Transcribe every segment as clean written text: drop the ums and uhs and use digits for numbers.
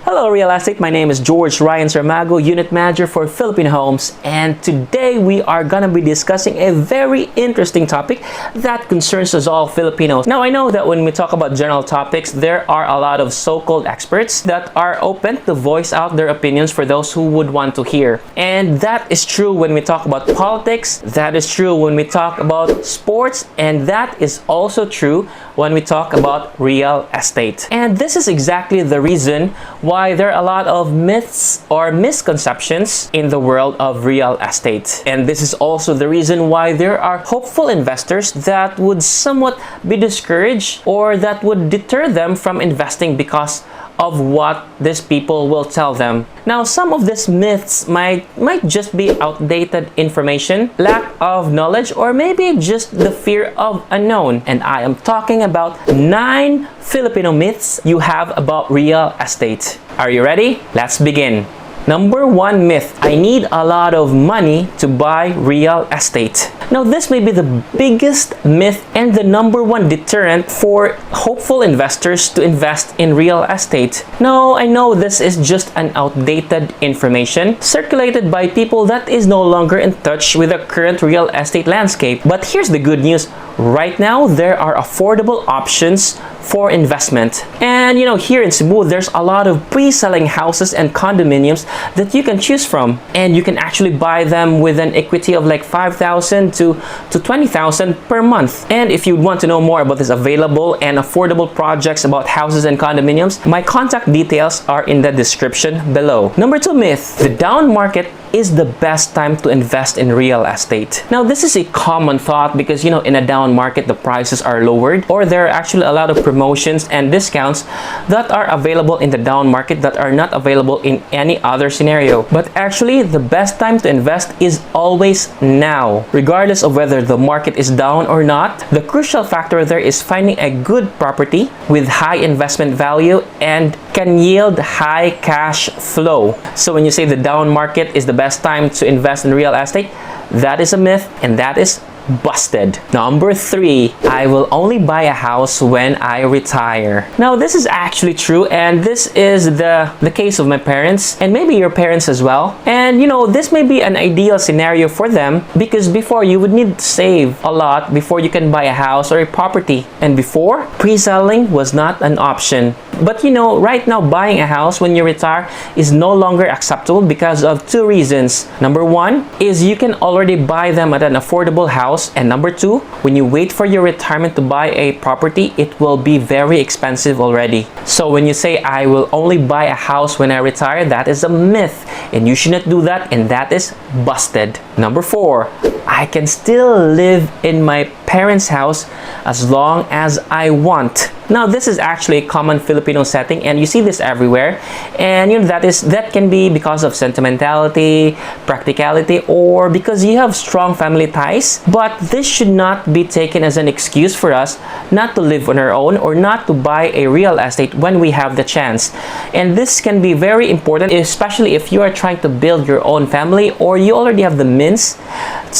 Hello Real Estate, my name is George Ryan Sarmago, Unit Manager for Filipino Homes, and today we are gonna be discussing a very interesting topic that concerns us all Filipinos. Now I know that when we talk about general topics, there are a lot of so-called experts that are open to voice out their opinions for those who would want to hear. And that is true when we talk about politics, that is true when we talk about sports, and that is also true when we talk about real estate. And this is exactly the reason why there are a lot of myths or misconceptions in the world of real estate. And this is also the reason why there are hopeful investors that would somewhat be discouraged or that would deter them from investing because of what these people will tell them. Now, some of these myths might just be outdated information, lack of knowledge, or maybe just the fear of unknown. And I am talking about 9 Filipino myths you have about real estate. Are you ready? Let's begin. Number 1 myth: I need a lot of money to buy real estate. Now, this may be the biggest myth and the number 1 deterrent for hopeful investors to invest in real estate. Now, I know this is just an outdated information circulated by people that is no longer in touch with the current real estate landscape. But here's the good news. Right now, there are affordable options for investment. And here in Cebu, there's a lot of pre-selling houses and condominiums that you can choose from. And you can actually buy them with an equity of like 5,000 to 20,000 per month. And if you want to know more about this available and affordable projects about houses and condominiums, my contact details are in the description below. Number 2 myth: the down market is the best time to invest in real estate. Now, this is a common thought because in a down market the prices are lowered, or there are actually a lot of promotions and discounts that are available in the down market that are not available in any other scenario. But actually, the best time to invest is always now. Regardless of whether the market is down or not, the crucial factor there is finding a good property with high investment value and can yield high cash flow. So when you say the down market is the best time to invest in real estate, that is a myth and that is busted. Number 3, I will only buy a house when I retire. Now, this is actually true, and this is the case of my parents and maybe your parents as well. And this may be an ideal scenario for them because before you would need to save a lot before you can buy a house or a property. And before, pre-selling was not an option. But right now, buying a house when you retire is no longer acceptable because of 2 reasons. Number 1 is you can already buy them at an affordable house. And number 2, when you wait for your retirement to buy a property, it will be very expensive already. So when you say, I will only buy a house when I retire, that is a myth. And you should not do that, and that is busted. Number 4, I can still live in my parents' house as long as I want. Now, this is actually a common Filipino setting, and you see this everywhere. And that can be because of sentimentality, practicality, or because you have strong family ties. But this should not be taken as an excuse for us not to live on our own or not to buy a real estate when we have the chance. And this can be very important, especially if you are trying to build your own family or you already have the means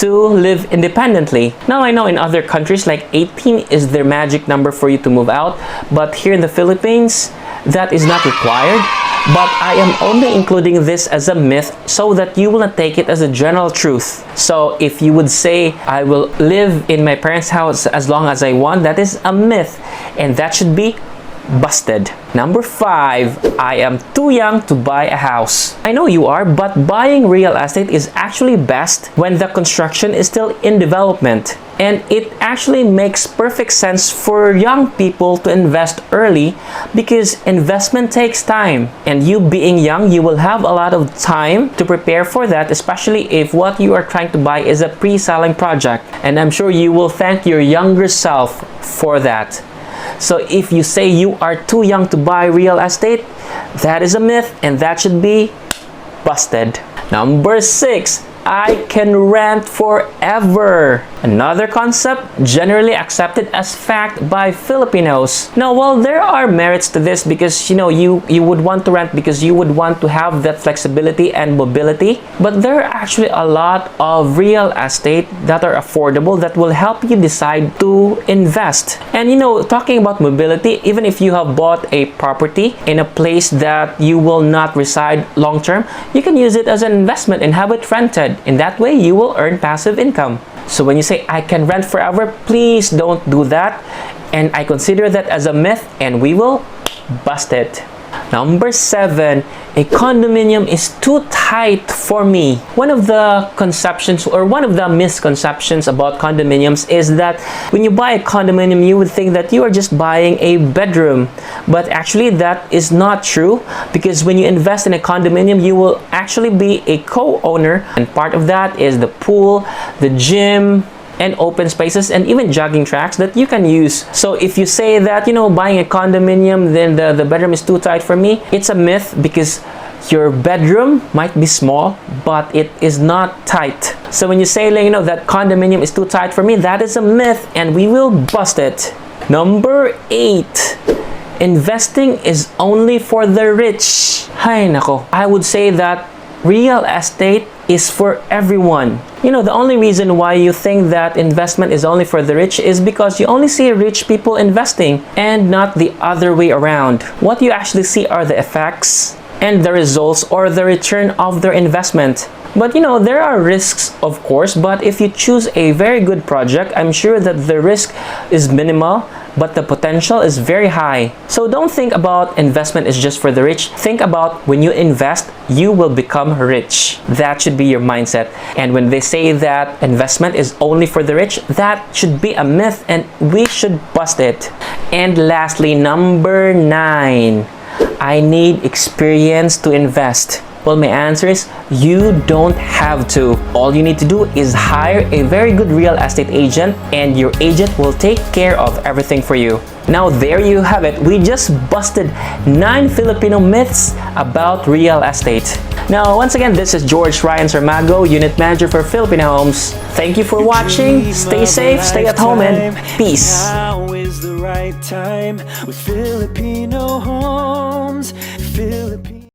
to live independently. Now, I know in other countries like 18 is their magic number for you to move out, but here in the Philippines, that is not required. But I am only including this as a myth so that you will not take it as a general truth. So if you would say, I will live in my parents' house as long as I want, that is a myth, and that should be busted. Number 5, I am too young to buy a house. I know you are, but buying real estate is actually best when the construction is still in development. And it actually makes perfect sense for young people to invest early because investment takes time. And you being young, you will have a lot of time to prepare for that, especially if what you are trying to buy is a pre-selling project. And I'm sure you will thank your younger self for that. So if you say you are too young to buy real estate, that is a myth and that should be busted. Number 6, I can rent forever. Another concept generally accepted as fact by Filipinos. Now, while there are merits to this because you would want to rent because you would want to have that flexibility and mobility, but there are actually a lot of real estate that are affordable that will help you decide to invest. And talking about mobility, even if you have bought a property in a place that you will not reside long term, you can use it as an investment and have it rented. In that way, you will earn passive income. So when you say, I can rent forever, please don't do that. And I consider that as a myth, and we will bust it. Number 7, a condominium is too tight for me. One of the conceptions or one of the misconceptions about condominiums is that when you buy a condominium, you would think that you are just buying a bedroom. But actually, that is not true, because when you invest in a condominium, you will actually be a co-owner, and part of that is the pool, the gym, and open spaces, and even jogging tracks that you can use. So if you say that buying a condominium, then the bedroom is too tight for me, it's a myth, because your bedroom might be small but it is not tight. So when you say that condominium is too tight for me, that is a myth, and we will bust it. Number 8, investing is only for the rich. Hay nako, I would say that real estate is for everyone. The only reason why you think that investment is only for the rich is because you only see rich people investing and not the other way around. What you actually see are the effects and the results or the return of their investment. But there are risks, of course, but if you choose a very good project, I'm sure that the risk is minimal, but the potential is very high. So don't think about investment is just for the rich. Think about when you invest, you will become rich. That should be your mindset. And when they say that investment is only for the rich, that should be a myth, and we should bust it. And lastly, number 9, I need experience to invest. Well, my answer is you don't have to. All you need to do is hire a very good real estate agent, and your agent will take care of everything for you. Now, there you have it. We just busted 9 Filipino myths about real estate. Now, once again, this is George Ryan Sarmago, Unit Manager for Filipino Homes. Thank you for watching. Stay safe, stay at home, and peace. Now is the right time with Filipino Homes. Filipino